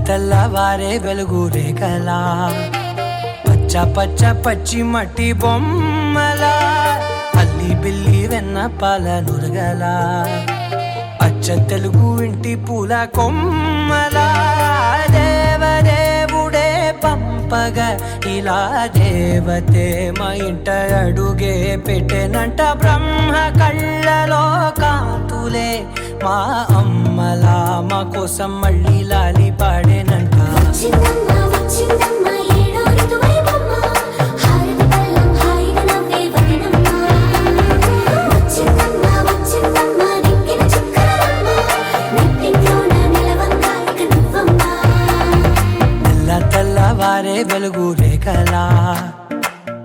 తెల్లవారే వెలుగు రేఖలా పచ్చ పచ్చ పచ్చి మట్టి బొమ్మలా అల్లి బిల్లి వెన్న పాల నురగలా అచ్చ తెలుగు ఇంటి పూల కొమ్మలా దేవదేవుడే పంపగా ఇలా దేవతే మా ఇంట అడుగే పెట్టెనంట బ్రహ్మ కళ్ళలో కాంతులే మా అమ్మలా మా కోసం మళ్ళీ లాలి పాడేనంట తెల్లవారే వెలుగు రేఖలా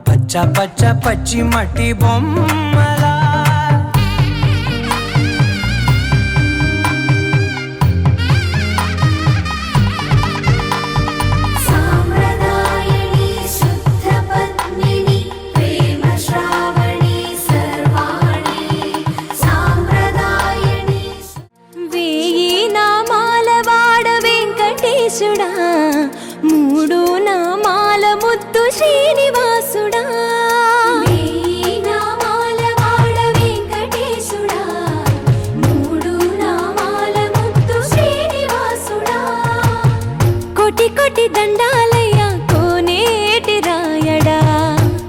పచ్చ పచ్చ పచ్చి మట్టి బొమ్మలా మూడు నామాల ముద్దు శ్రీనివాసుడా నామాల వాడ వెంకటేశుడా మూడు నామాల ముద్దు శ్రీనివాసుడా కోటి కోటి దండాలయ్యా కోనేటి రాయడా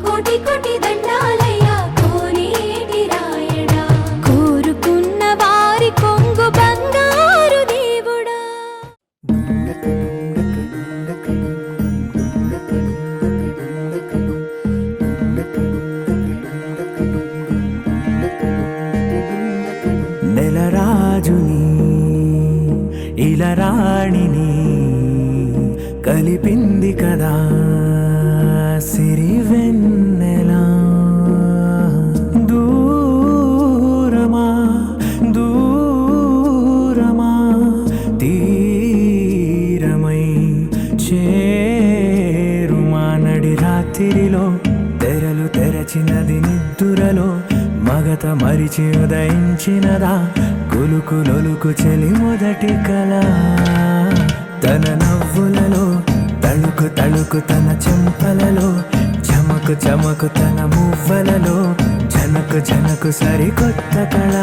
కోటి కోటి దండాలయ్యా కోనేటి రాయడా కోరుకున్న వారి కొంగు బంగారు దేవుడా. నెలరాజుని ఇలరాణిని కలిపింది కదా సిరి వెన్నెలా దూరమా దూరమా తీరమై చేరుమా నడి రాత్రిలో తెరలు తెరచినది నిద్దురలో మగత మరిచి ఉదయించినదా కులుకు లొలుకు చెలి మొదటి కళ తన నవ్వులలో తళుకు తళుకు తన చెంపలలో చమకు చమకు తన మువ్వలలో జనకు జనకు సరికొత్త కళ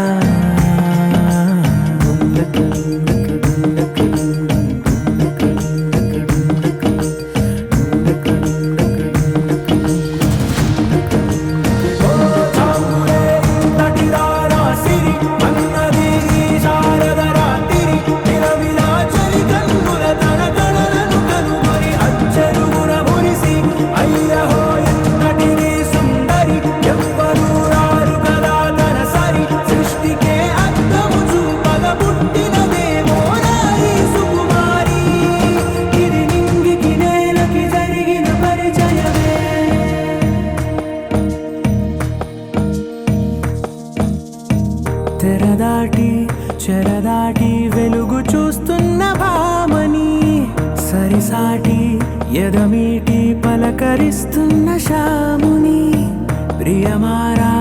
తెరదాటి చెరదాటి వెలుగు చూస్తున్న భామని సరిసాటి ఎదమీటి పలకరిస్తున్న శాముని ప్రియమారా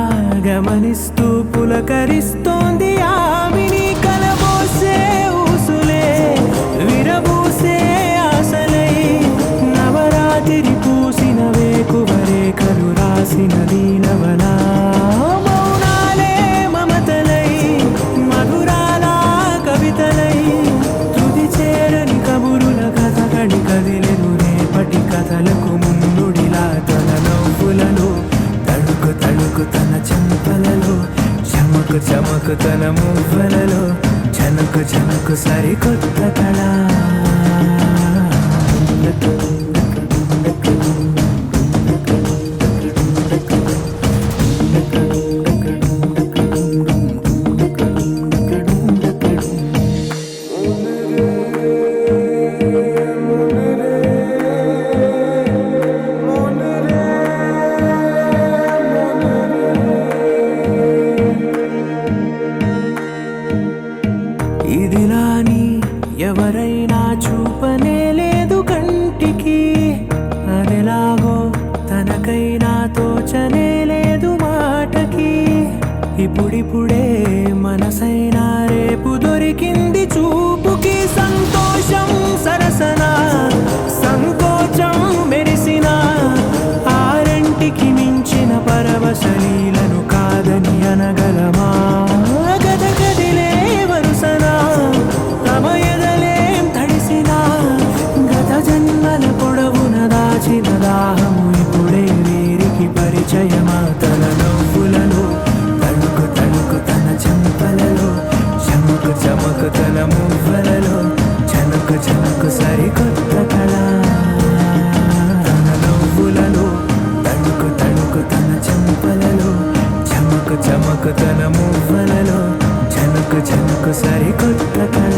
గమనిస్తూ పులకరిస్తోంది ఆవిని కలబోసే ఊసులే విరబూసే ఆశలై నవరాత్రి పూసిన వేకువరేఖలు రాసిన దీనవనా కదిలెను రేపటి కథలకు ముందుడిలా తన నవ్వులలో తడుకు తడుకు తన చెంపలలో చమకు చమకు తన మువ్వలలో జనకు జనకు సరికొత్త కళ ఇదిలాని ఎవరైనా చూపనే లేదు కంటికి అదెలాగో తనకైనా తోచనే లేదు మాటకి ఇప్పుడిప్పుడే మనసైనా రేపు దొరికింది చూపుకి సంతోషం సరస పరవశలీలను కాదని అనగలమా గద గదిలే వరుసనా తమ ఎదలేం తడిసినా గత జన్మల పొడవున దాచిన దాహము ఇప్పుడే వీరికి పరిచయమా తన నవ్వులలో తణుకు తణుకు తన చెంపలలో చమకు చమకు తన మువ్వలలో చనకు చనకు సరికొత్త కళ తన నవ్వులలో తణుకు తణుకు తన చెంపలలో చమకు చమకు తన మువ్వలలో చనకు చనకు సరికొత్త కళ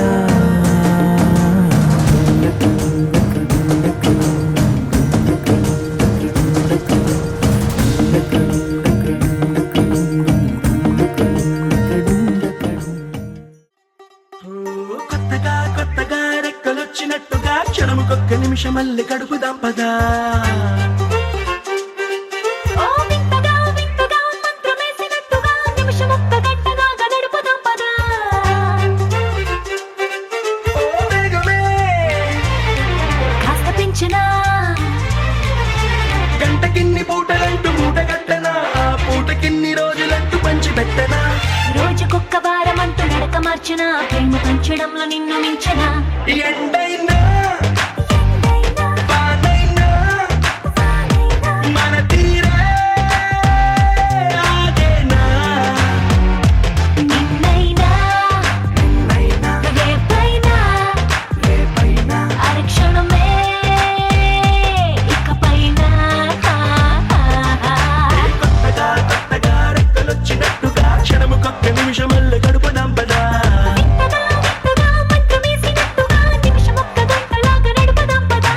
కొత్తగా కొత్తగా రెక్కలొచ్చినట్టుగా క్షణముకొక్క నిమిషం మళ్ళీ గడుపుదాం పదా ఓ వింతగా వింతగా మంత్రమేసినట్టుగా నిమిషమొక్క గంటగా గడుపుదాం పదా ఓ వేగమే కాస్త పెంచనా గంటకిన్ని పూటలంటూ మూటగట్టనా ఆ పూటకిన్ని రోజులంటూ పంచి పెట్టనా రోజుకొక్క వారం అంటూ నడక మార్చనా ప్రేమ పంచడంలో నిన్ను మించనా ఎండైనా వానైనా మన తీరే ఆగేనా నిన్నైనా రేపైనా అరక్షణమే ఇకపైన కొత్తగా కొత్తగా రెక్కలొచ్చినట్టుగా క్షణముకొక్క నిమిషం మళ్ళీ గడుపుదాం పదా వింతగా వింతగా మంత్రమేసినట్టుగా నిమిషమొక్క గంటలాగా నడుపుదాం పదా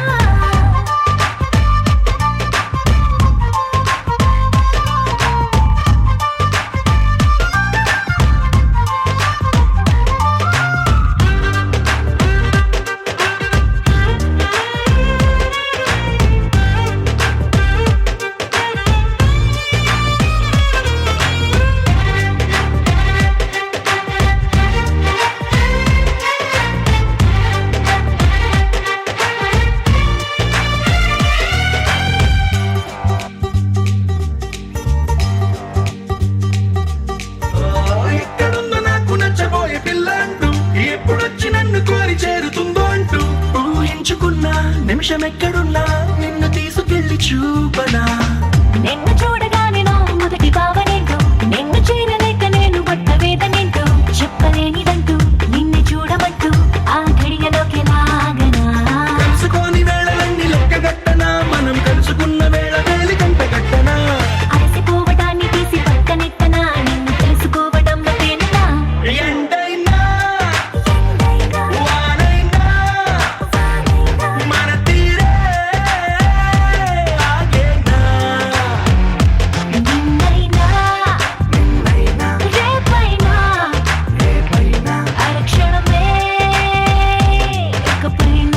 ఎక్కడుందో నాకు నచ్చబోయే పిల్ల అంటూ ఎప్పుడొచ్చి నన్ను కోరి చేరుతుందో అంటూ ఊహించుకున్నా నిమిషం ఎక్కడున్నా నిన్ను తీసుకెళ్లి చూపనా నిన్ను చూడగానే నా మొదటి భావనేంటో నిన్ను చేరలేక నేను పడ్డ వేదనేంటో చెప్పలేనిదంటూ నిన్ను చూడమంటూ ఆ ఘడియలోకి లాగనా కలుసుకోని వేళలన్నీ లెక్కగట్టనా మనం కలుసుకున్న వేళ వేలి కంట కట్టనా అలసిపోవటాన్ని తీసి పక్కనెట్టనా నిన్ను తెలుసుకోవడంలో తేనెనా ఎండైనా వానైనా మన తీరే ఆగేనా నిన్నైనా రేపైనా అరక్షణమే ఇకపైన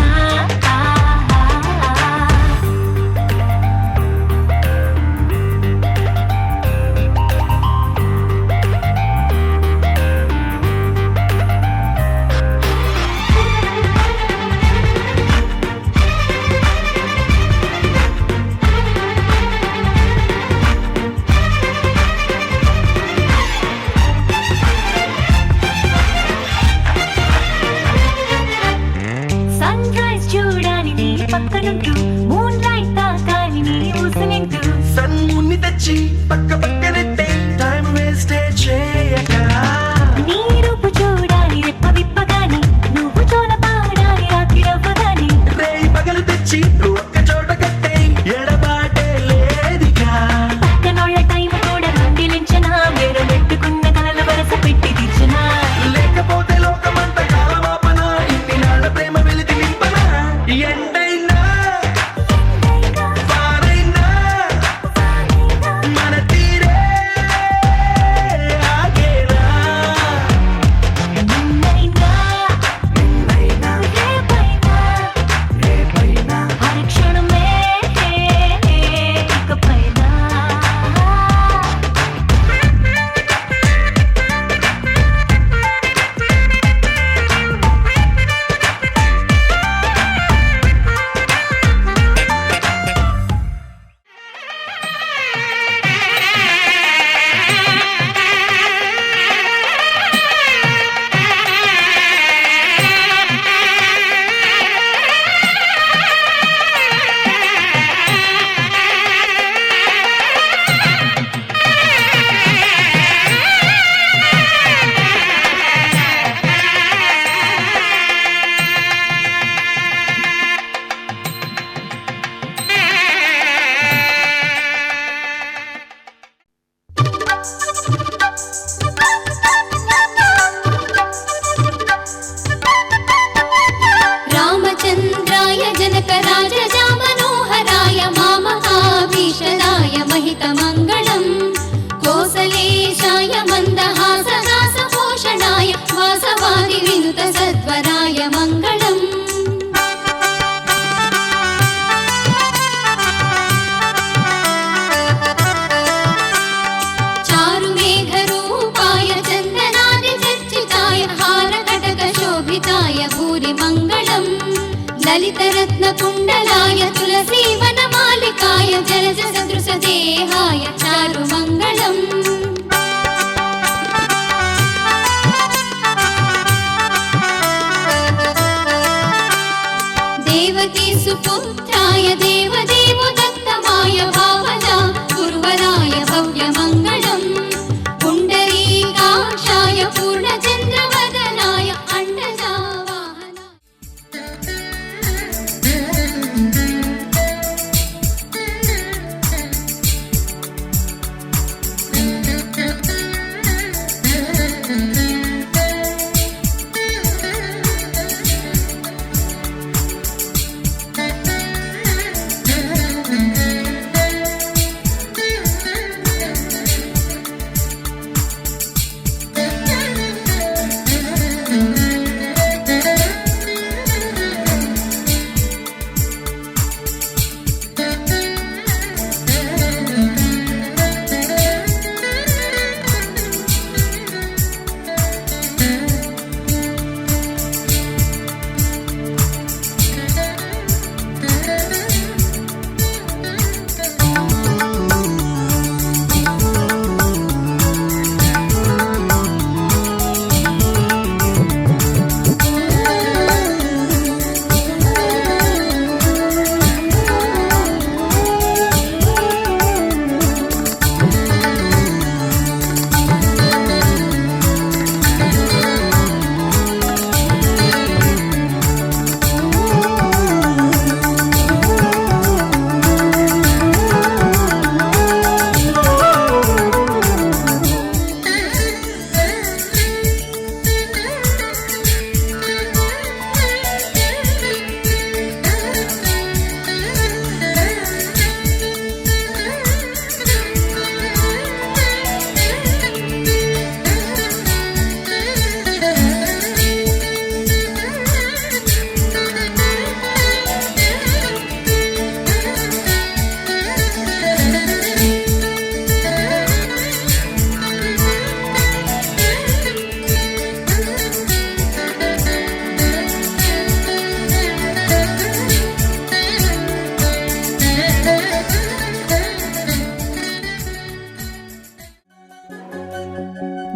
సన్ రైజ్ చూడాలి నీ పక్కనుంటూ మూన్ లైట్ తాకాలి నీ ఊసలింటూ సన్ముని తెచ్చి పక్క పక్కనెట్టే టైం వేస్ట్ చేయక నీ రూపు చూడాలి రెప్ప విప్పగాని నువ్వు చోల పాడాలి రాత్రి రవ్వగాని రేయి పగలు తెచ్చి ఒక్క చోట కట్టే ఎడబాటే లేదిగా పక్కనోళ్ళ టైం కూడా రండిలించనా వేరే పెట్టుకున్న కలల వరస పెట్టి తీర్చనా లేకపోతే లోకమంత కాలమాపన ఇన్ని నాళ్ళ ప్రేమ వెలితి నింపన ఎండైనా ललितरत्नकुण्डलाय तुलसीवनमालिकाय जलजसदृशदेहाय चारुमङ्गलम् देवकी सुपुत्राय देवदेवो दत्तमाय भावना गुरुवराय भव्यमङ्गलम् पुण्डरीकाक्षाय पूर्णचन्द्रवदनाय अण्डजावाहनाय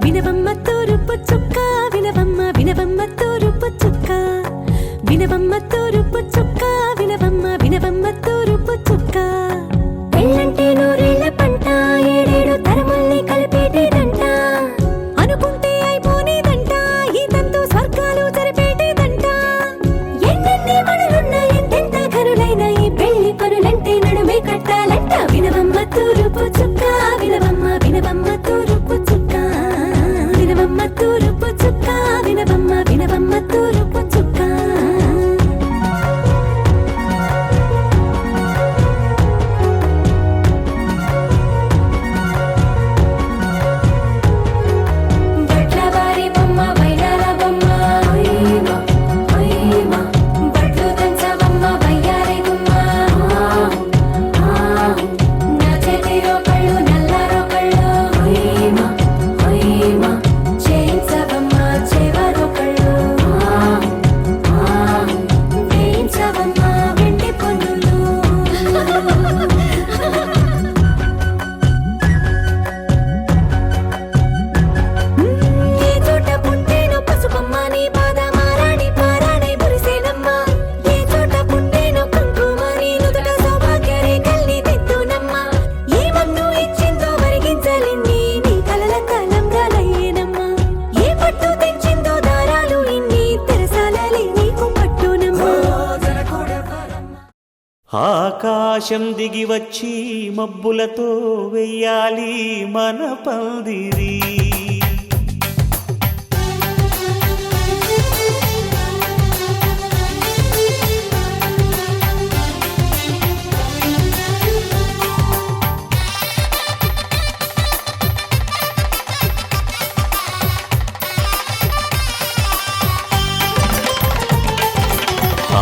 వినవమ్మ తూరుపు చుక్క వినవమ్మ వినవమ్మ తూరుపు చుక్క వినవమ్మ తూరుపు చుక్క వినవమ్మ వినవమ్మ తూరుపు చుక్క పెళ్ళంటే నూరేళ్ల పంట ఏడేడు తరమల్ని కలిపేటేదంట అనుకుంటే అయిపోనేదంట ఈ తంతు స్వర్గాలు జరిపేటేదంట ఎన్నెన్ని మనులున్న ఎంతెంత ఘనులైన ఈ పెళ్లి పనులంటే నడుమే కట్టాలంట వినవమ్మ తూరుపు చుక్క వినవమ్మ వినవమ్మ తూరుపు చుక్క వినవమ్మ తూరుపు చుక్క వినవమ్మ వినవమ్మ తూరుపు చుక్క ఆకాశం దిగి వచ్చి మబ్బులతో వెయ్యాలి మన పందిరి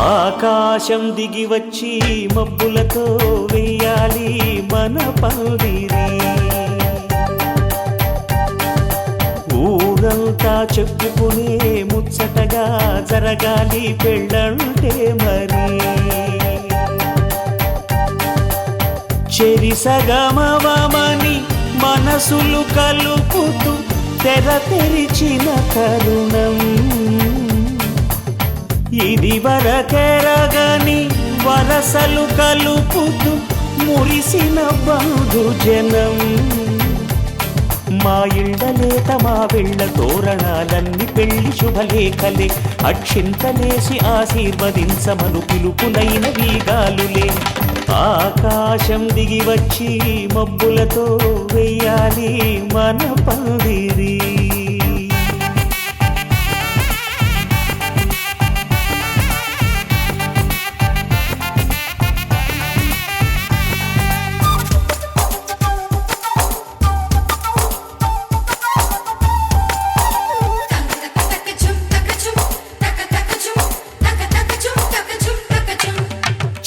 ఆకాశం దిగి వచ్చి మబ్బులతో వెయ్యాలి మన పందిరి ఊరంతా చెప్పుకునే ముచ్చటగా జరగాలి పెళ్ళంటే మరి చెరి సగమవమని మనసులు కలుపుతూ తెర తెరిచిన తరుణం ఇది వరకెరగని వరసలు కలుపుతూ మురిసిన బంధుజనం మా ఇళ్ళలేత మా వెళ్ళ తోరణాలన్నీ పెళ్లి శుభలేఖలే అక్షింతలేసి ఆశీర్వదించమను పిలుపులైన వీగాలులే ఆకాశం దిగి వచ్చి మబ్బులతో వెయ్యాలి మన పందిరి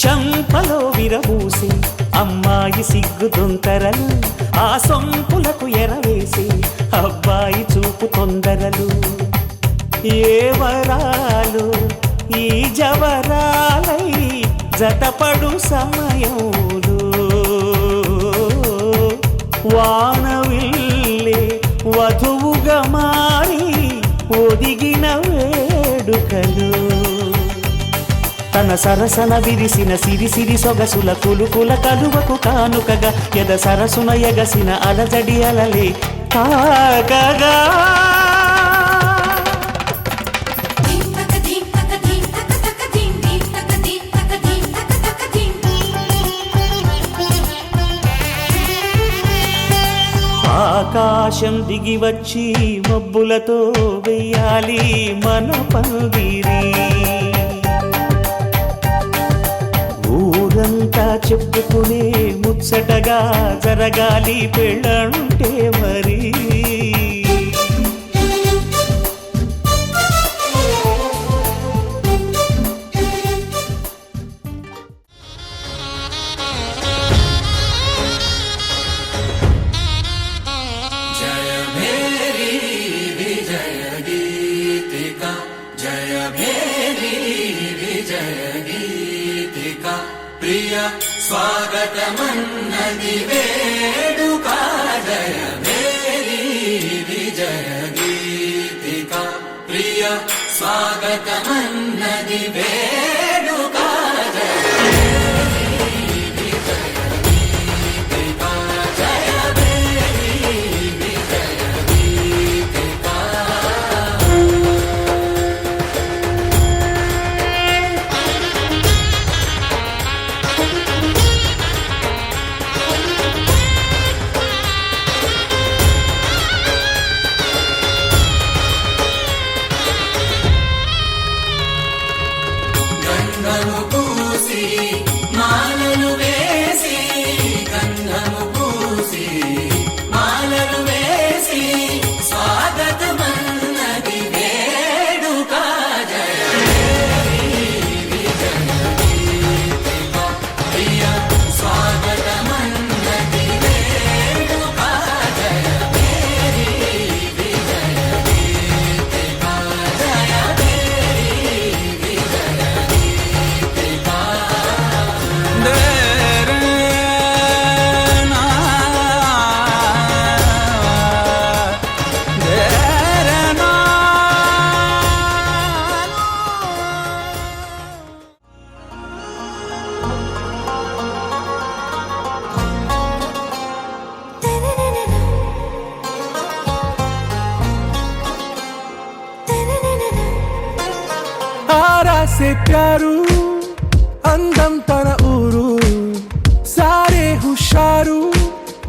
చంపలో విరబూసి అమ్మాయి సిగ్గు దొంతరలు ఆ సొంపులకు ఎరవేసి అబ్బాయి చూపు తొందరలు ఏ వరాలు ఈ జవరాలై జతపడు సమయంలో వానవిల్లే వధువుగా మారి ఒదిగిన వేడుకలు తన సరసన విరిసిన సిరిసిరి సొగసుల కులుకుల కలువకు కానుకగా ఎద సరసున ఎగసిన అలజడి అలలే తాకగా ఆకాశం దిగి వచ్చి మబ్బులతో వెయ్యాలి మన పందిరి ఊరంతా చెప్పుకునే ముచ్చటగా జరగాలి పెళ్ళంటే మరి ప్రియ స్వాగతమన్నది వేడుక జయ మేరీ విజయ గీతిక ప్రియ స్వాగతమన్నది వేడుక జయ మేరీ విజయ గీతిక జయ మేరీ విజయ గీతిక గంధము పూసి మాలలు వేసి గంధము పూసి మాలలు వేసి స్వాగతమన్నది వేడుక జయ మేరీ విజయ గీతిక ప్రియ స్వాగతమన్నది వేడుక జయ మేరీ విజయ గీతిక జయ మేరీ విజయ आरा से प्यारू అందం తన ఊరు సారే హుషారు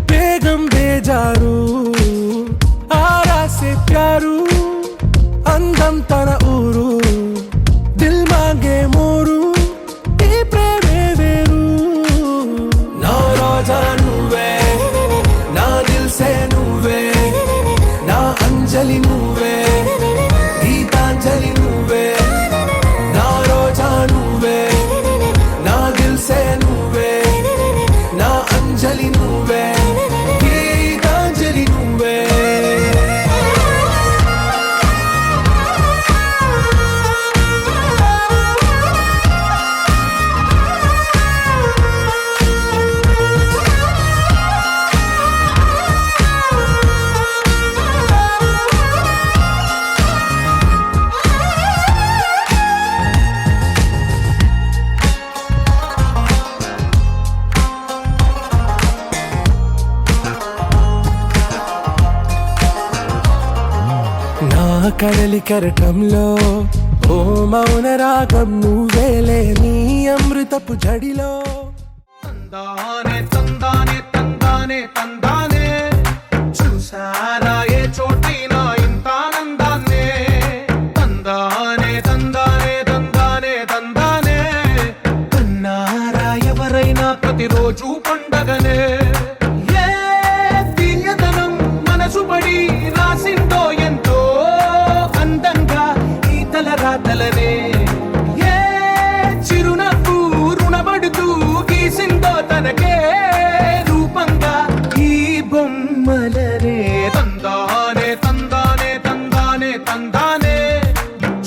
బేగం బేజారు ఆరా సే ప్యారు అందం తన ఊరు దిల్ మాంగే మోరు ఈ ప్రేమే వేరు నా రోజా నువ్వే నా దిల్ సే నువ్వే నా అంజలి నువ్వే గీతాంజలి నువ్వే నా రోజా నువ్వే నా దిల్ సే నువ్వే నా అంజలి నువ్వే గీతాంజలి నువ్వే కడలి కెరటంలో ఓ మౌన రాగం నువ్వేలే నీ అమృతపు జడిలో తందానే తందానే తందానే తందానే చూసారా ఏ చోటైనా ఇంత ఆనందాన్నే తందానే తందానే తందానే తందానే కన్నారా ఎవరైనా ప్రతిరోజు పండగనే ఏ తీయదనం మనసు పడి రాసిందో ఎంతో అందంగా ఈ తలరాతలనే ఏ చిరునవ్వు రుణపడుతూ గీసిందో తనకే రూపంగా ఈ బొమ్మలనే తందానే తందానే తందానే తందానే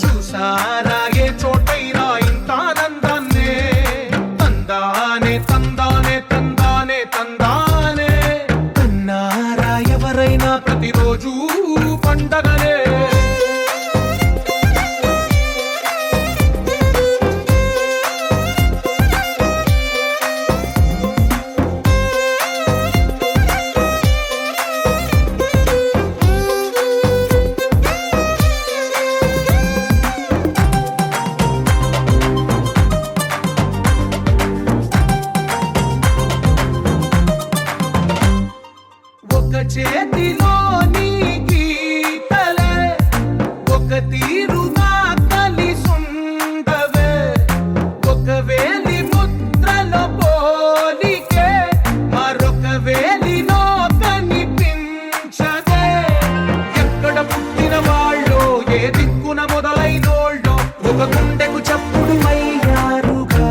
చూసారా ఏ చోటైనా ఇంత ఆనందాన్నే తందానే తందానే తందానే తందానే కన్నారా ఎవరైనా ప్రతిరోజు పండగనే ఒక చేతిలో నీ గీతలే ఒక తీరుగా కలిసుండవే ఒక వేలి ముద్రలో పోలికే మరొక వేలిలో కనిపించదే ఎక్కడ పుట్టిన వాళ్ళో ఏ దిక్కున మొదలైనోళ్ళో ఒక గుండెకు చప్పుడు అయ్యారుగా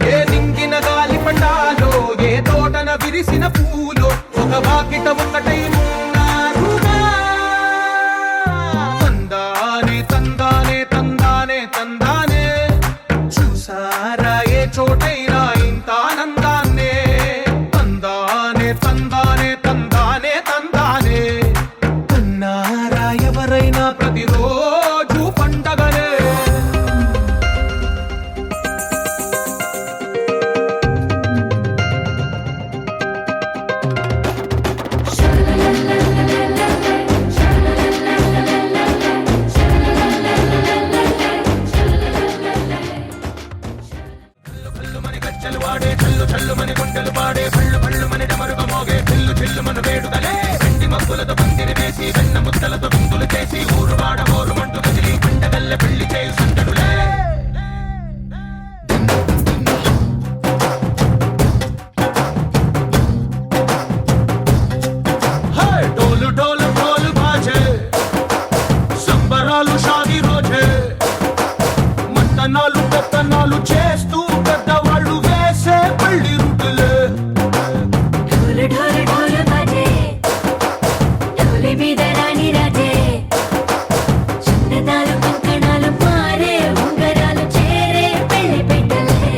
ఏ నింగిన గాలి పండాలో ఏ తోటన విరిసిన పూలో ఒక వాకిట ఒకటై ఉన్నారుగా తందానే తందానే తందానే తందానే చూసారా ఏ చోటైనా ఇంత ఆనందాన్నే తందానే తందానే తందానే తందానే కన్నారా ఎవరైనా ప్రతిరోజు పండగనే డోలు డోలు డోలు బాజే సంబరాలు షాదీ రోజే మట్టనాలు పెత్తనాలు చేస్తూ పెద్దవాళ్ళు వేసే పళ్ళి రుటులే ढोल ढोल ढोल बाजे ढोली మీద రాణి రాజే చిన్నదాలు కంకణాలు మారే ఉంగరాలు చేరే పెళ్లి పెట్టలే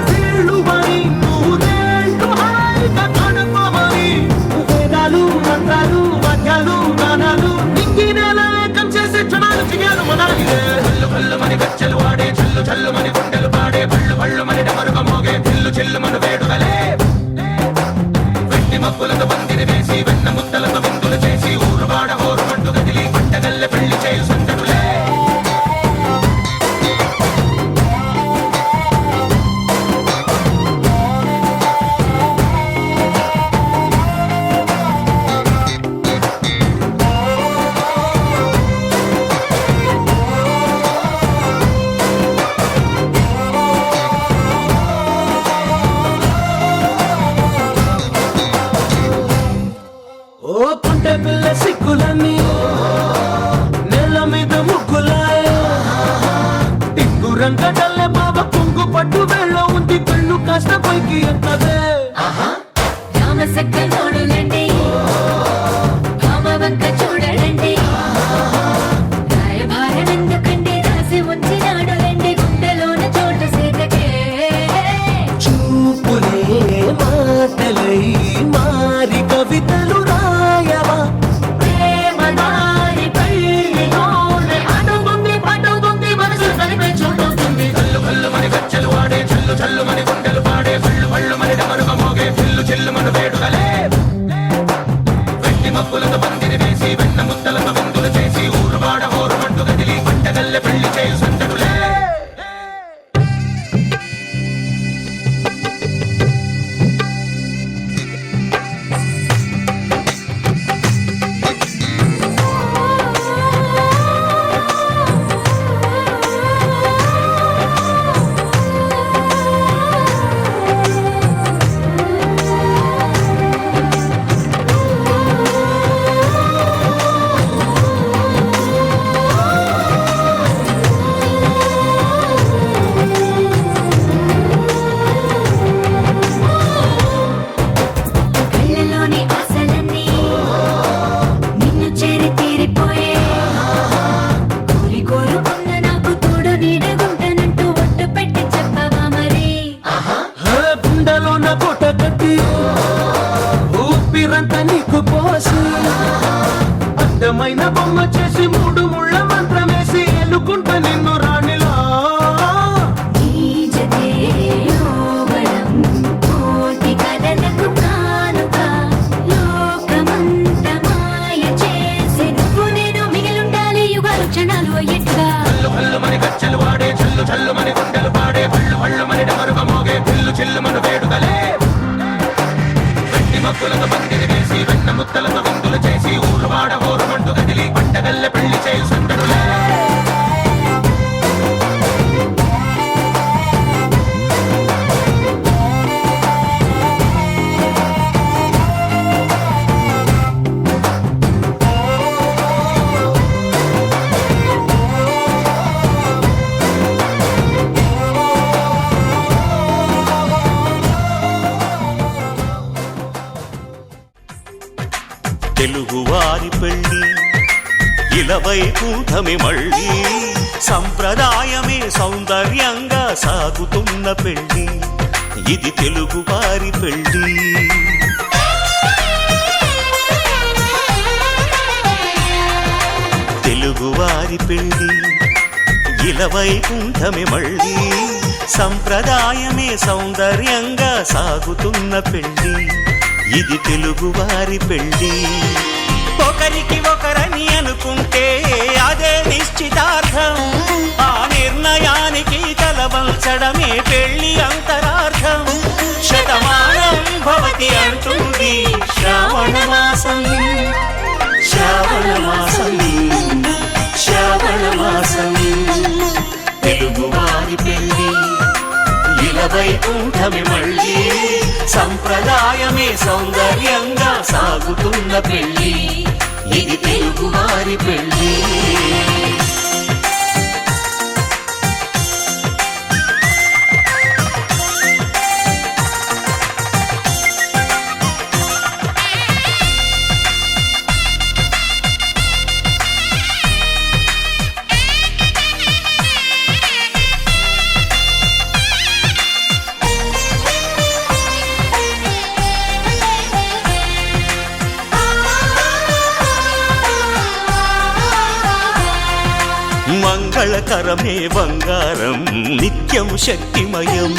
తీళ్ళుమని నూరేళ్ళు హాయిగా గడపమని వేదాలు మంత్రాలు వాద్యాలు గానాలు నింగినేల ఏకం చేసే క్షణాలు చిగాలు మనాలిలే కళ్ళు కళ్ళు మని గచ్చలు వాడే చల్లు చల్లు మని గుండెలు పాడే పళ్ళు పళ్ళు మని డమరుగ మోగే చిల్లు చిల్లు మను వేడుదలే వెండి మబ్బులతో పందిరి వేసి వెన్న ముద్దలతో విందులు చేసి ఊరు వాడ హోరు మంటు గదిలి పంటగల్లె పెళ్లి చేయు సందడులే ఓ పుంటె పిల్ల సిక్కులన్నీ నెల మీద ముగ్గులాయ టింగు రంగడల్లె బాబా కుంగు పట్టు వెళ్ళ ఉంది కళ్ళు కాస్త పైకి ఎత్తదే రామ సక్క నోడులండి భామ వంక చూడడండి రాయభారం ఎందుకండి రాసి ఉంచినాడు రండి గుండెలోన చోటు సీతకే చూపులే మాటలై మారి కవితలు రాయవా ప్రేమ దారి పెళ్లిలోనే అడుగుంది పడుగుంది మనసు కలిపే చోటుంది కళ్ళు కళ్ళు మని గచ్చలు వాడే చల్లు చల్లు మని గుండెలు పాడే పళ్ళు పళ్ళు మని డమరుగ మోగే చిల్లు చిల్లు మను వేడుదలే మక్కులతో పందిరి వేసి వెన్న ముద్దలతో విందులు చేసి ఊరువాడ హోరుమంటూ కదిలి పంటగల్లె పెళ్లి చేయు సందడులే. కళ్ళలోని ఆశలన్నీ నిన్ను చేరి తీరిపోయే కోరి కోరుకున్న నాకు తోడు నీడగుంటానంటూ ఒట్టు పెట్టి చెప్పవా మరి గుండెలోన కోట కట్టి ఊపిరంతా నీకు పోసి అడ్డమైన బొమ్మ చేసి మూడు ముళ్ళ మంత్రమేసి ఎలుకుంట నిన్ను రాణిలా ఈ జతే యోగడం కోటి కలలకు కానుక లోకమంత మాయ చేసి నువ్వు నేను మిగిలుండాలి యుగాలు క్షణాలు అయ్యేట్టుగా హల్లు హల్లు మని గచ్చలు వాడే చల్లు చల్లు మని గుండెలు పాడే పళ్ళు పళ్ళు మని డమరుగ మోగే పిల్లు చిల్లు మన వేడుకలే. వెండి మక్కులతో పందిరి వేసి వెన్న ముద్దలతో విందులు చేసి ఊరువాడ హోరుమంటూ కదిలి పంటగల్లె పెళ్లి చేయు సందడులే. తెలుగువారి పెళ్ళి ఇలవైకుంఠమే మళ్ళీ సంప్రదాయమే సౌందర్యంగా సాగుతున్న పెళ్ళి ఇది తెలుగువారి పెళ్ళి. తెలుగువారి పెళ్ళి ఇలవైకుంఠమే మళ్ళీ సంప్రదాయమే సౌందర్యంగా సాగుతున్న పెళ్ళి ఇది తెలుగువారి పెళ్ళి. ఒకరికి ఒకరని అనుకుంటే అదే నిశ్చితార్థం, ఆ నిర్ణయానికి తలవంచడమే పెళ్లి అంతరార్థం. శతమానం భవతి అంటుంది శ్రావణ మాసం, శ్రావణ మాసం, శ్రావణ మాసం. తెలుగువారి పెళ్ళి ఇలవైకుంఠమే మళ్ళీ సంప్రదాయమే సౌందర్యంగా సాగుతున్న పెళ్ళి ఇది తెలుగువారి పెళ్ళి. మంగళకరమే బంగారం నిత్యం శక్తిమయం,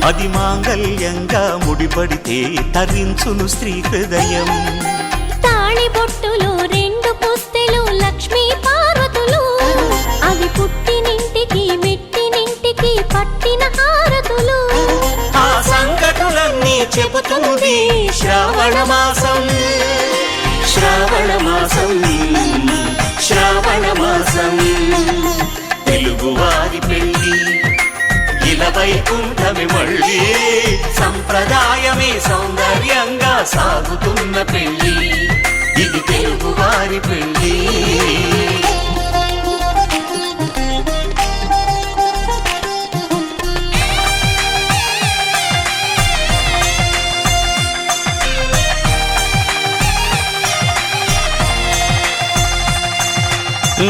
అది మాంగళ్యంగా ముడిపడితే తరించును స్త్రీ హృదయం. తాళి బొట్టులు రెండు పుస్తెలు లక్ష్మీ పార్వతులు, అవి పుట్టినింటికి మెట్టినింటికి పట్టిన హారతులు. ఆ సంకటులన్నీ చెబుతుంది శ్రావణ మాసం, శ్రావణ మాసం, శ్రావణ మాసం. తెలుగువారి పెళ్ళి ఇలవైకుంఠమే మళ్ళీ సంప్రదాయమే సౌందర్యంగా సాగుతున్న పెళ్ళి ఇది తెలుగువారి పెళ్ళి.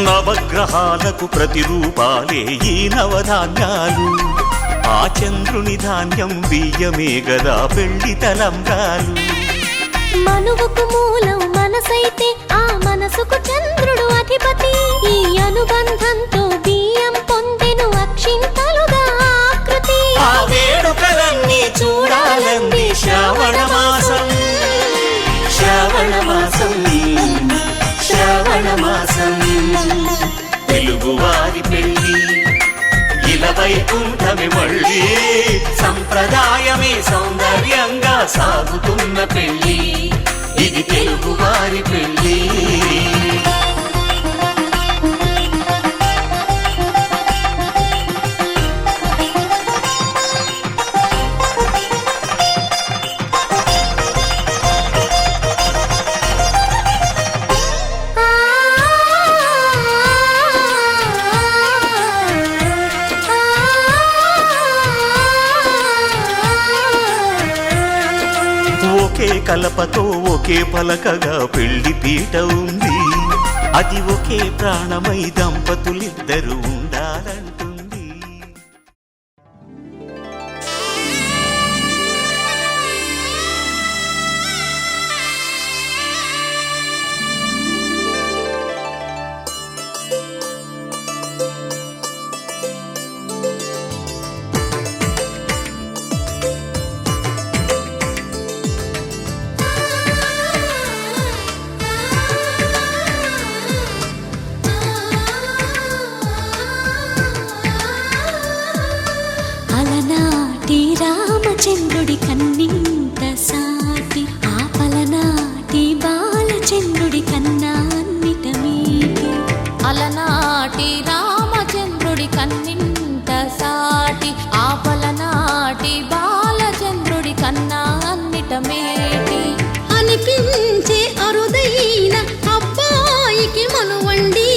నవగ్రహాలకు ప్రతిరూపాలే ఈ నవధాన్యాలు, ఆ చంద్రుని ధాన్యం బియ్యమే గదా పెళ్లి తలంబ్రాలు. మనువుకు మూలం మనసైతే ఆ మనసుకు చంద్రుడు అధిపతి, ఈ అనుబంధంతో బియ్యం పొందెను అక్షింతలుగా ఆకృతి. ఆ వేడుకలన్నీ చూడాలంది శ్రావణ మాసం, శ్రావణ మాసం, తెలుగువారి పెళ్ళి ఇలా వైకుంఠమే మళ్ళీ సంప్రదాయమే సౌందర్యంగా సాగుతున్న పెళ్ళి ఇది తెలుగువారి పెళ్ళి ఒకే కలపతో ఒకే పలకగా పెళ్లి పీట ఉంది అది ఒకే ప్రాణమై దంపతులిద్దరూ ఉండాలంటుంది అలనాటి రామచంద్రుడి కన్నింత సాటి ఆపలనాటి బాలచంద్రుడి కన్నా అన్నిట మీటి అలనాటి రామచంద్రుడి కన్నింత సాటి ఆపలనాటి బాలచంద్రుడి కన్నా అన్నిట మేటి అనిపించే అరుదైన అబ్బాయికి మనువండి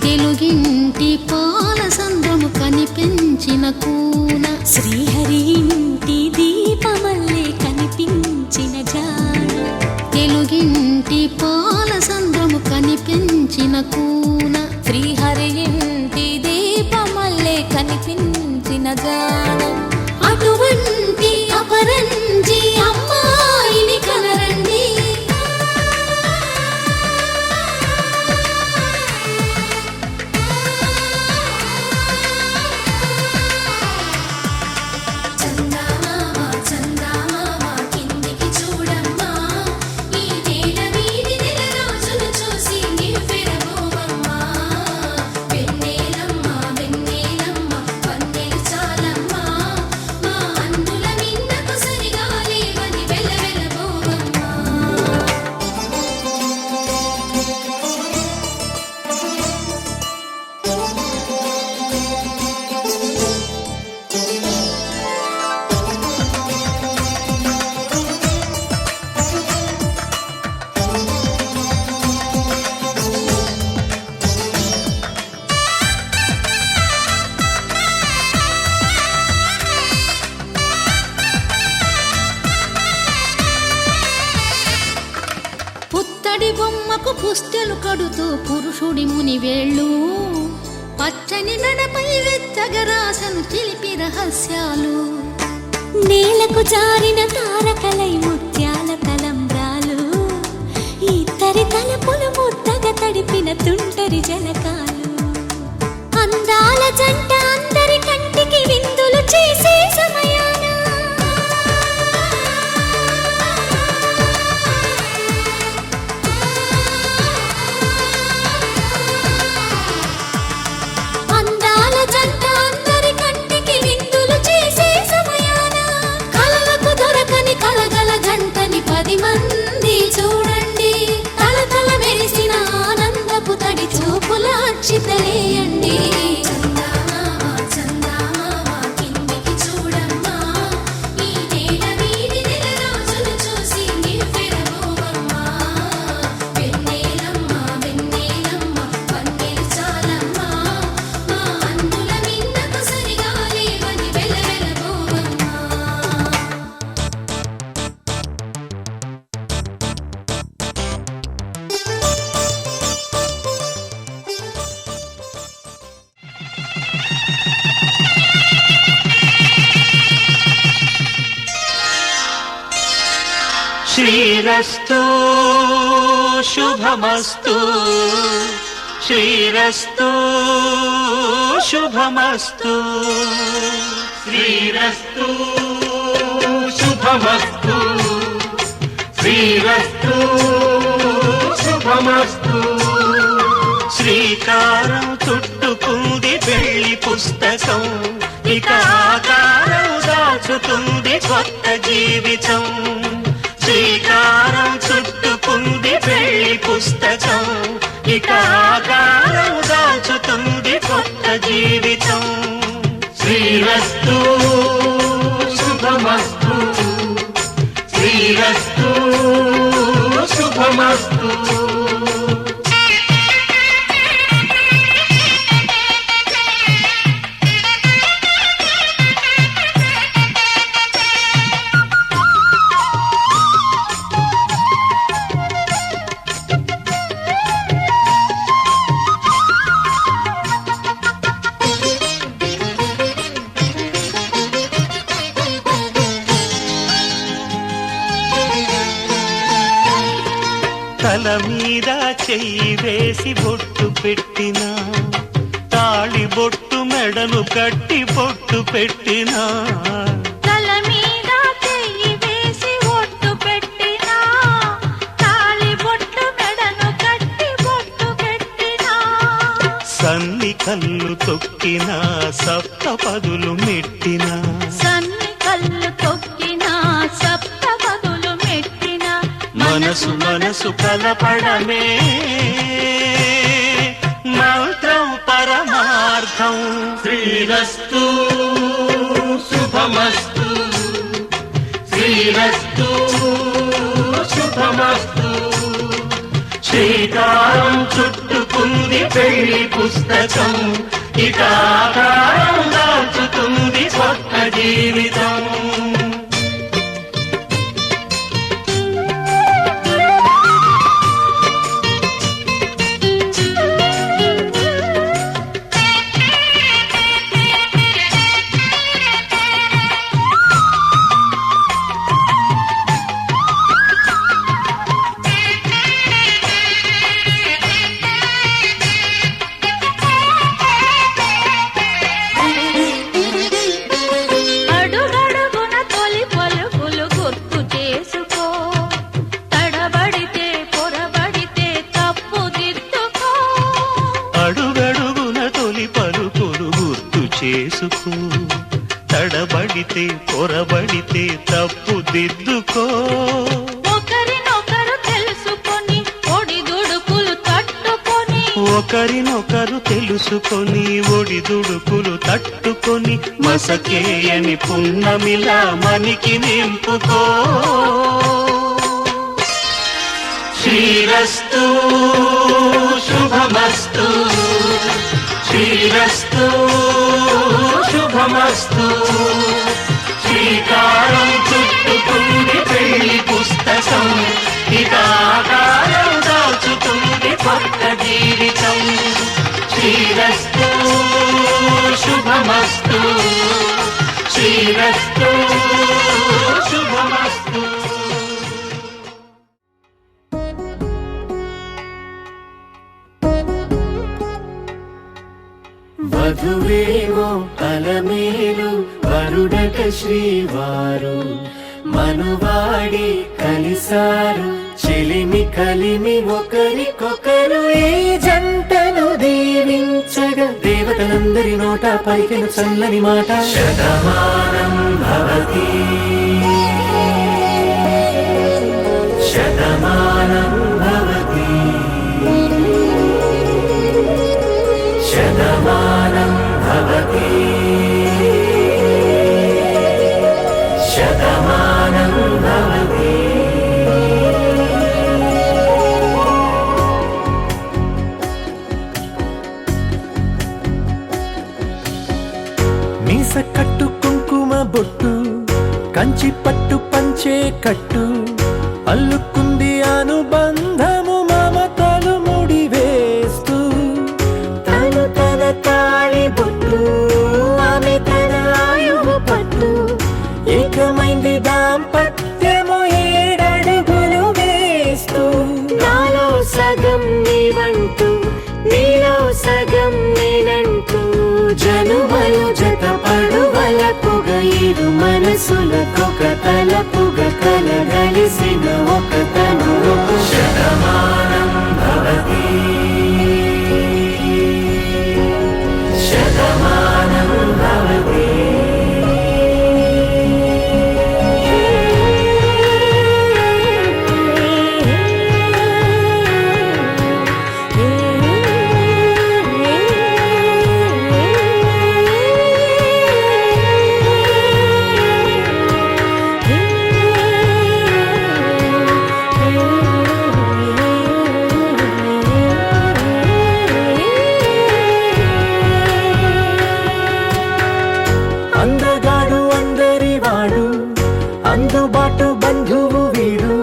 తెలుగింటి పాల సంద్రము కనిపించిన కూన శ్రీహరి ఇంటి దీపమల్లే కనిపించిన జాడ తెలుగింటి పాల సంద్రము కనిపించిన కూన శ్రీహరి ఇంటి దీపమల్లే కనిపించిన జాడ అటువంటి అపరంజి అమ్మాయిని కనరండి పుత్తడి బొమ్మకు పుస్తెలు కడుతూ పురుషుడి ముని వేళ్ళు పచ్చని గడపై వెచ్చగరాసను చిలిపి రహస్యాలు నేలకు జారిన తారకలై ముత్యాల తలంబ్రాలు ఇద్దరి తలపులు ముద్దగా తడిపిన తుంటరి జలకాలు అందాల జంట అందరి కంటికి విందులు చేసే సమయాన అందాల జంట అందరి కంటికి విందులు చేసే సమయాన కలలకు దొరకని కలగల జంటని 10 మంది చూడండి తలతల మెరిసిన ఆనందపు తడి చూపుల అక్షితలేయండి శ్రీరస్తు శుభమస్తు శ్రీరస్తు శుభమస్తు శ్రీరస్తు శుభమస్తు శ్రీరస్తు శుభమస్తు శ్రీకారం చుట్టుకుంది పెళ్లి పుస్తకం ఇక ఆకారం దాచుతుంది కొత్త జీవితం శ్రీకారం చుట్టుకుంది పెళ్లి పుస్తకం ఇక ఆకారం దాచుతుంది కొత్త జీవితం శ్రీరస్తు శుభమస్తు శ్రీరస్తు శుభమస్తు తల మీద చెయ్యి వేసి బొట్టు పెట్టినా తాళి బొట్టు మెడను కట్టి బొట్టు పెట్టినా తల మీద చెయ్యి వేసి ఒట్టు పెట్టినా తాళి బొట్టు మెడను కట్టి బొట్టు పెట్టినా సన్ని కళ్ళు తొక్కినా సప్త పదులు మెట్టినా సన్ని కళ్ళు తొక్కినా సప్త పదులు మెట్టినా మనసు మనసు కలపడమే మంత్రం పరమార్థం శ్రీరస్తు శుభమస్తు శ్రీరస్తు శుభమస్తు శ్రీకారం చుట్టుకుంది పెళ్లి పుస్తకం ఇక ఆకారం దాచుతుంది కొత్త జీవితం అడుగడుగున తొలి పలుకులు గుర్తు చేసుకో తడబడితే పొరబడితే తప్పు దిద్దుకో అడుగడుగున తొలి పలుకులు గుర్తు చేసుకో తడబడితే పొరబడితే తప్పు దిద్దుకో ఒకరినొకరు తెలుసుకొని ఒడిదుడుకులు తట్టుకొని ఒకరినొకరు తెలుసుకొని ఒడిదుడుకులు తట్టుకొని మసకేయని పున్నమిలా మనికి నింపుకో శ్రీరస్తు శుభమస్తు శ్రీరస్తు శుభమస్తు శ్రీకారం చుట్టుకుంది పెళ్లి పుస్తకం ఇక ఆకారం దాచుతుంది కొత్త జీవితం శ్రీరస్తు శుభమస్తు శ్రీరస్తు శుభమస్తు వధువేమో అలమేలు వరుడట శ్రీవారు మనువాడి కలిసారు చెలిమి కలిమి ఒకరికొకరు ఈ జంటను దీవించగా దేవతలందరి నోట పలికిన చల్లని మాట శతమానం భవతి శతమానం భవతి శతమానం భవతి శతమానం భవతి మీస కట్టు కుంకుమ బొట్టు కంచి పట్టు పంచే కట్టు అల్లుకుంది అనుబంధము మమతలు ముడి వేస్తూ తను తన తాళి బొట్టు ఆమె తన ఆయువు పట్టు ఏకమైంది దాంపత్యము 7 అడుగులు వేస్తూ నాలో సగం నీవంటూ నీలో సగం నేనంటూ జనుమలు జత పడువలకు ఇరు మనసులకొక తలపుగా కలగలిసిన ఒక తను శతమానం భవతి శతమానం భవతి అందగాడు అందరివాడు అందుబాటు బంధువు వీడు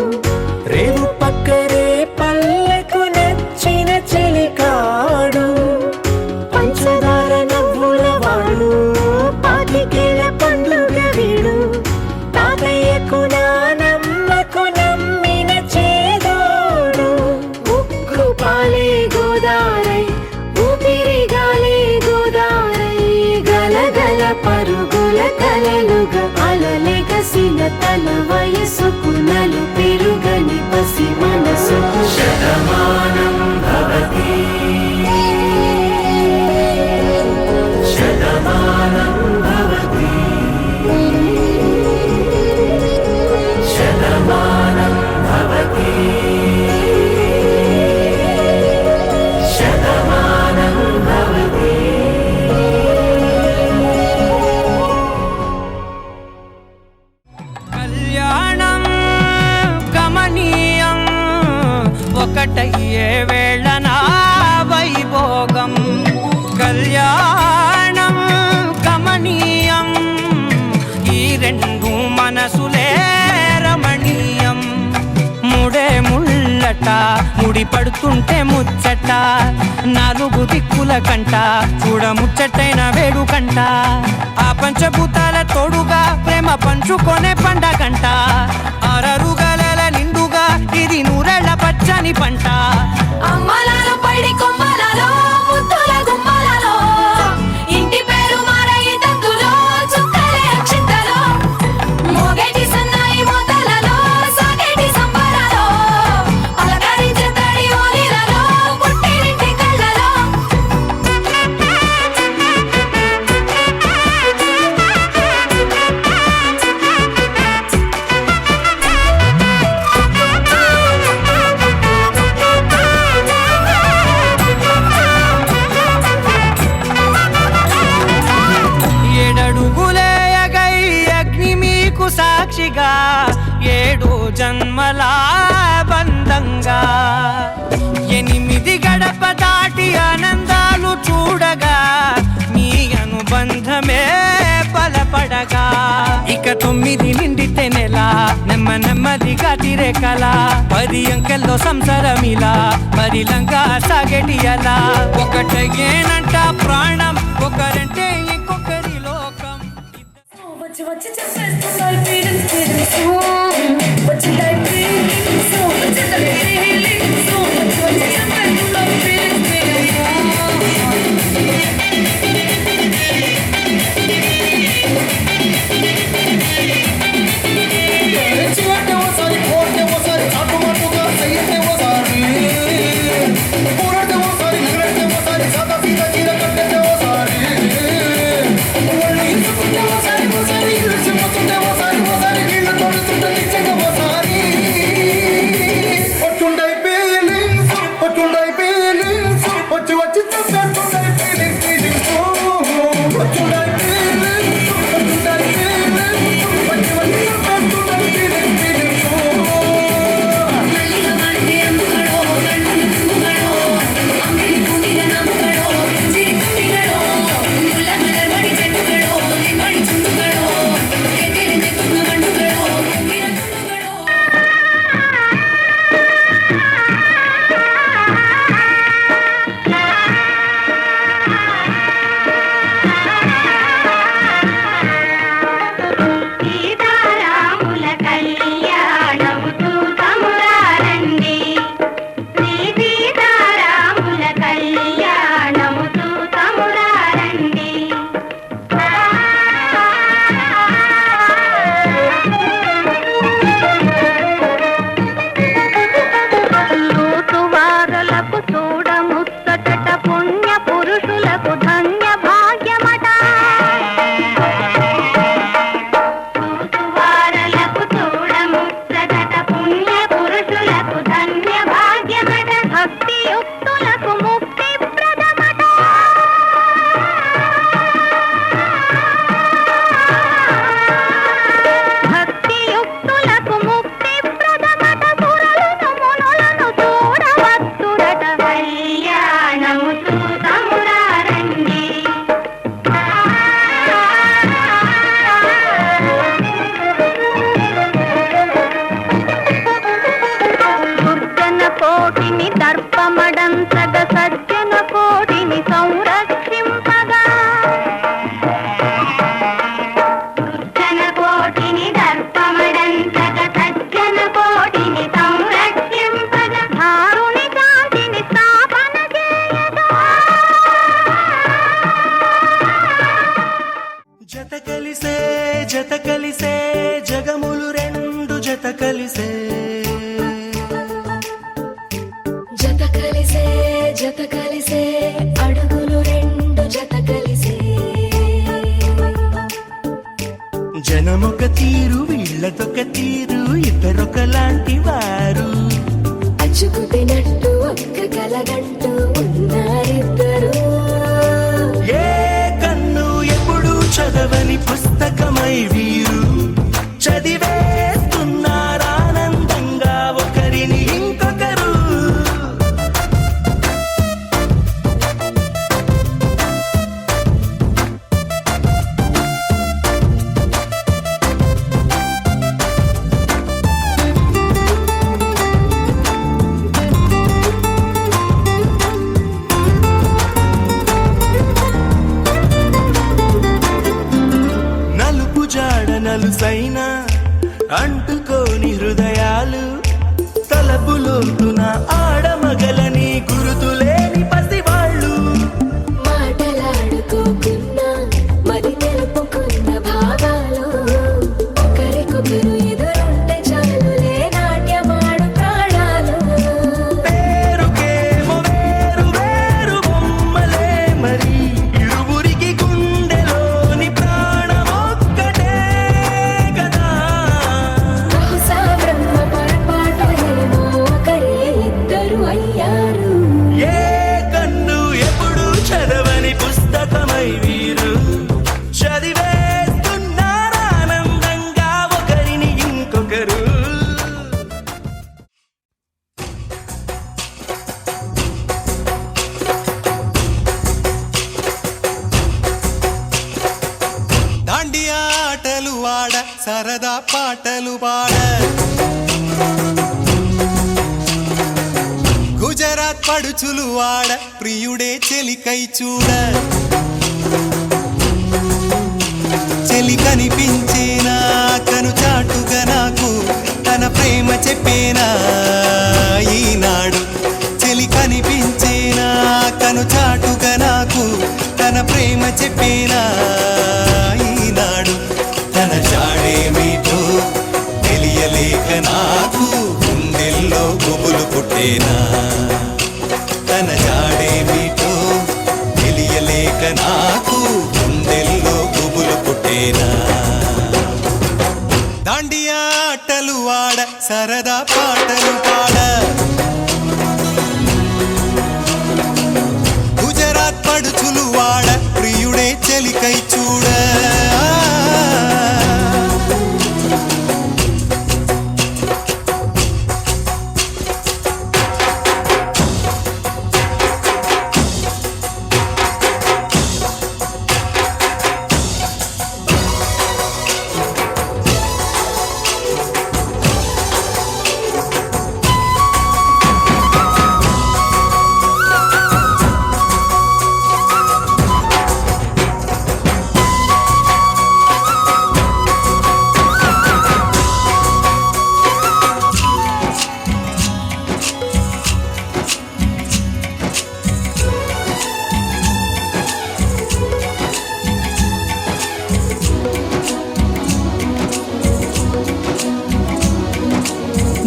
రేవు పక్కరే పల్లెకు నచ్చిన చెలికాడు పంచదార నవ్వుల వాడు పాతికేల పండుగ వీడు తాతయ్యకు నానమ్మకు నమ్మిన చేదోడు ఉక్కు పాలే గోదారై ఊపిరి గాలే గోదారై గలగల పరుగుల కలలుగా అలలెగసిన తన వయసుకు నలు పెరుగని పసి మనసుకు శతమానం భవతి శతమానం భవతి శతమానం భవతి శతమానం భవతి కళ్యాణం గమనీయం ఒకటయ్యే వేళ నా వైభోగం కళ్యాణం గమనీయం ఈ రెండు మనసులే రమణీయం ముడే ముళ్ళట ముడి పడుతుంటే ముచ్చట నాలుగు దిక్కుల కంట చూడ ముచ్చటైన వేడుకంట ఆ పంచభూతాల తోడుగా ప్రేమ పంచుకొనే పండగంట అరరుగల నిండుగా ఇది నూరెళ్ళ పచ్చని పంట అమ్మలాలో పడి కొమ్మలలో ముద్దుల గుమ్మలలో ఇంటి పేరు మారయి తంతులో చుక్కలే అక్షింతలో మోగేటి సన్నాయి మోతలలో సాగేటి సంబరాలో పలకరించే తడి ఓలిలలో పుట్టినింటి కళ్ళలో ఏడడుగులే ఎగై అగ్ని మీకు సాక్షిగా ఏడు జన్మల బంధంగా ఎనిమిది గడప దాటి ఆనందాలు చూడగా మీ అనుబంధమే బలపడగా ఇక 9 నిండితే నెల నెమ్మదిగా తిరే కల 10 అంకెల్లో సంసారమిలా పరిలంగా సాగేటి అలా ఒకటేనంట ప్రాణం ఒకరంటే ఇంకొకరి లోకం వచ్చి వచ్చి చెప్పేస్తున్నాయి ఫీలింగ్స్ ఫీలింగ్స్ వచ్చి లైఫ్ ఫీలింగ్స్ వచ్చి ఫీలింగ్స్ వచ్చి వచ్చి చెప్పేస్తున్నాయి ఫీలింగ్స్ చివరిని ఓసారి కోరిని ఓసారి చాటుమాటుగా చెయ్యండి ఓసారి కూరండి ఓసారి నగరండి ఓసారి సాదా సీదా చీర కట్టండి ఓసారి ఒళ్ళు ఇంచుకుంటే ఓసారి ఓసారి ఇల్లు చిమ్ముతుంటే ఓసారి ఓసారి నీళ్లు తోడుతుంటే కలిసే జగములు రెండు జత కలిసే జత కలిసే జత కలిసే అడుగులు రెండు జత కలిసే జనమొక తీరు వీళ్ళదొక తీరు ఇద్దరొకలాంటి వారు అచ్చుకు తినట్టు ఒక్క కలగంటూ ఉన్నారిద్దరు ఏ కన్ను ఎప్పుడు చదవని పుస్తకమై వీరు చదివేస్తున్నారానందంగా ఒకరిని ఇంకొకరు నలుపు జాడ నలుసైన అంటుకోని హృదయాలు తలపులోతున ఆడమగలని గురుతులేని పసివాళ్ళు మాటలాడుకోకున్నా మరి తెలుపుకున్న భావాలు ఒకరికొకరు ఎదురుంటే చాలులే నాట్యమాడు ప్రాణాలు పేరుకేమో వేరు వేరు బొమ్మలే మరి ఇరువురికి గుండెలోని ప్రాణమొక్కటే కదా బహుశా బ్రహ్మ పొరపాటు ఏమో ఒకరే ఇద్దరు అయ్యారు ఏ కన్ను ఎప్పుడు చదవని పుస్తకమై వీరు చదివేస్తున్నారానందంగా ఒకరిని ఇంకొకరు దాండియా ఆటలు ఆడ సరదా పాటలు పాడ గుజరాత్ పడుచులు ఆడ ప్రియుడే చెలికై చూడ చెలి కనిపించేనా కను చాటుగా నాకు తన ప్రేమ చెప్పేనా ఈనాడు చెలి కనిపించేనా కను చాటుగా నాకు తన ప్రేమ చెప్పేనా ఈనాడు తన జాడేమిటో తెలియలేక నాకు గుండెల్లో గుబులు పుట్టేనా తన జాడేమిటో తెలియలేక నాకు గుండెల్లో గుబులు పుట్టేనా దాండియా ఆటలు ఆడ సరదా పాటలు పాడ గుజరాత్ పడుచులు వాడ ప్రియుడే చెలికై చూడ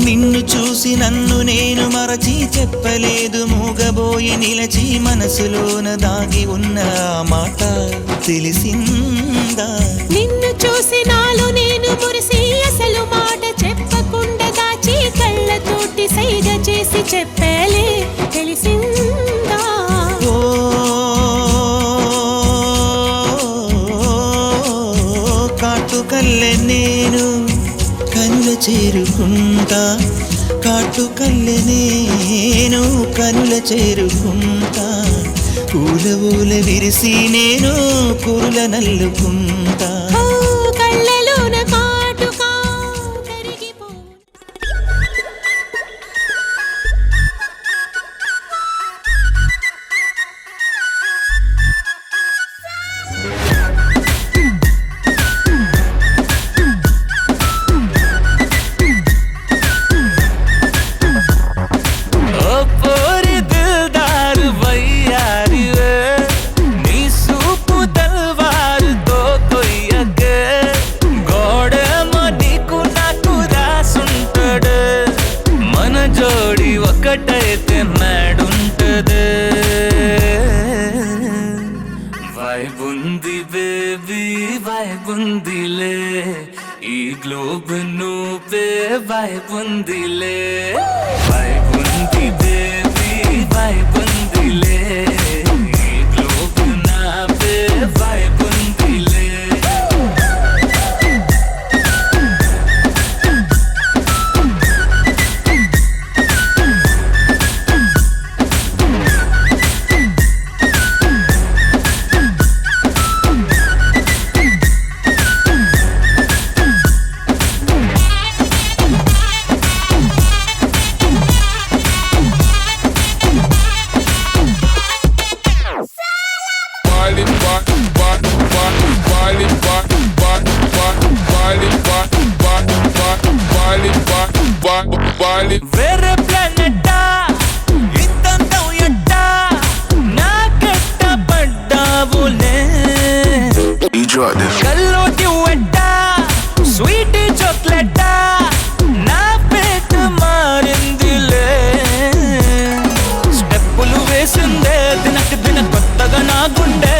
నిన్ను చూసి నన్ను నేను మరచి చెప్పలేదు మూగబోయి నిలచి మనసులోన దాగి ఉన్న ఆ మాట తెలిసిందా నిన్ను చూసి నాలో నేను మురిసి అసలు మాట చెప్పకుండా దాచి కళ్ళతోటి సైగ చేసి చెప్పలే తెలిసిందా ఓ కాటుకల్లె నేను కనుల చేరుకుంటా కాటుకల్లె నేను కనుల చేరుకుంటా పూల ఊల విరిసి నేను కురుల నల్లుకుంటా ఓ కళ్ళలోన కాటుకా కరిగిపో నీ సూపు తల్వారుతో కొయ్యకే వైబుంది బేబీ వైబుందిలే ఈ గ్లోబ్ నువ్వే వైబుందిలే వైబుంది బేబీ వైబుందిలే ఈ గ్లోబ్ నావే వైబుందిలే వేరే ప్లానెట్టా ఇంతంతం ఎట్టా నాకెట్ట పడ్డావులే కల్లోటి వెట్టా స్వీట్ చాక్లెట్టా నా పేట మారిందిలే స్టెప్పులు వేసిందే దినకు దిన కొత్తగా నా గుండె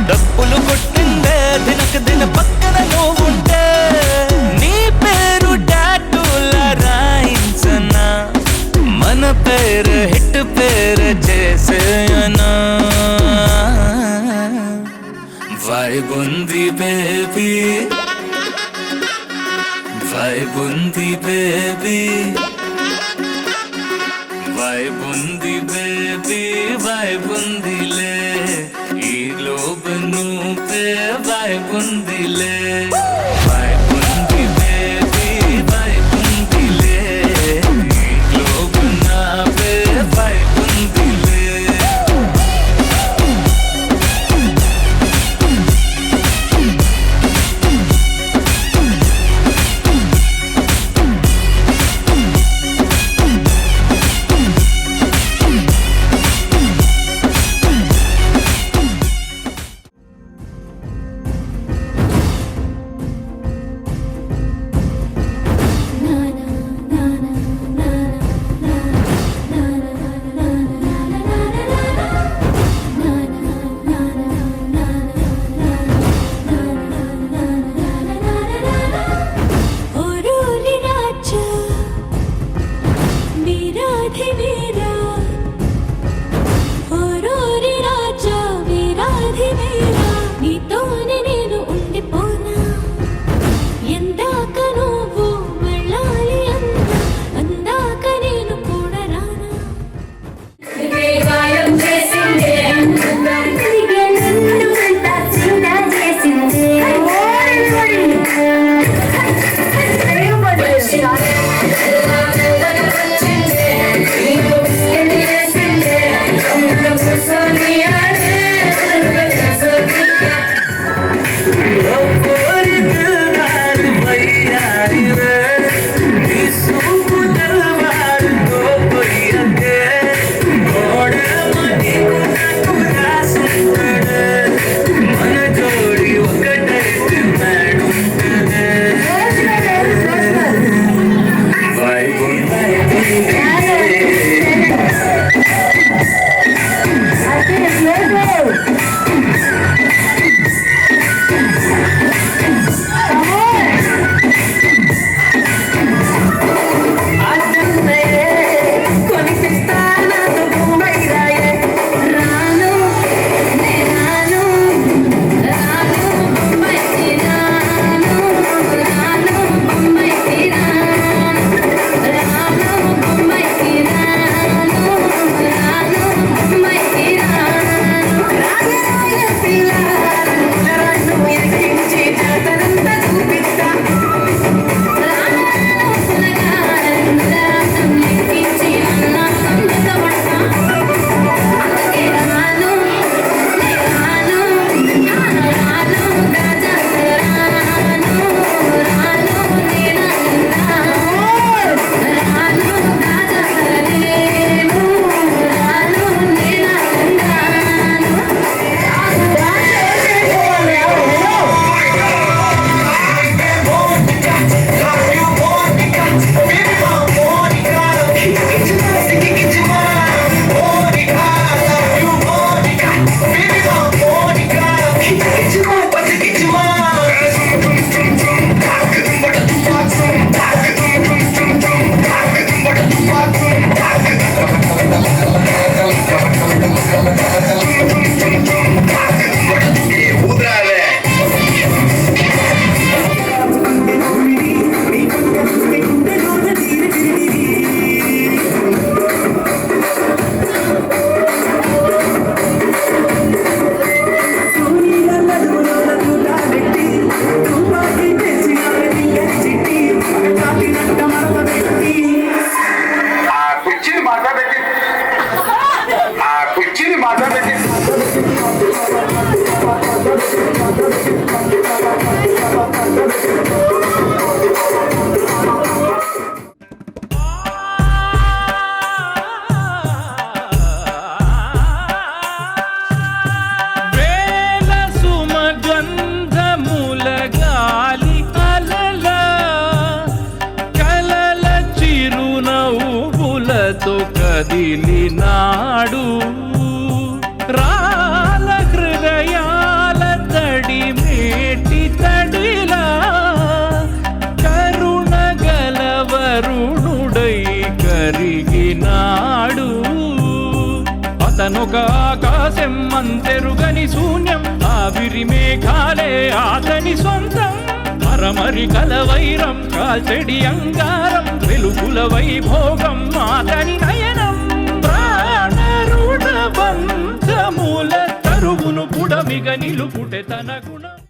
డప్పులు కొట్టిందే దినకు దిన పక్కన నువ్వుంటే నీ పేరు టాటూల రాయించనా మన పేరు హిట్ పేరు చేసేయనా వైబుంది బేబీ వైబుంది బేబీ వైబుంది బేబీ వైబుందిలే ఈ గ్లోబ్ నువ్వే వైబుందిలే వైబుంది బేబీ వైబుందిలే ఈ గ్లోబ్ నావే వైబుందిలే వేల సుమగంధముల గాలి అలల కలల చిరునవ్వులతో కదిలినాడు రాల హృదయాల తడి మేటి తడిలా కరుణ గలవరుణుడై కరిగినాడు అతనొక ఆకాశం అంతెరుగని శూన్యం ఆవిరి మేఘాలే అతని సొంతం మరమరి కలవైరం కాల్చెడి అంగారం వెలుగుల వైభోగం అతని నయనం ప్రాణరుణ బంధముల తరువును పుడమిగ నిలుపుటె తన గుణం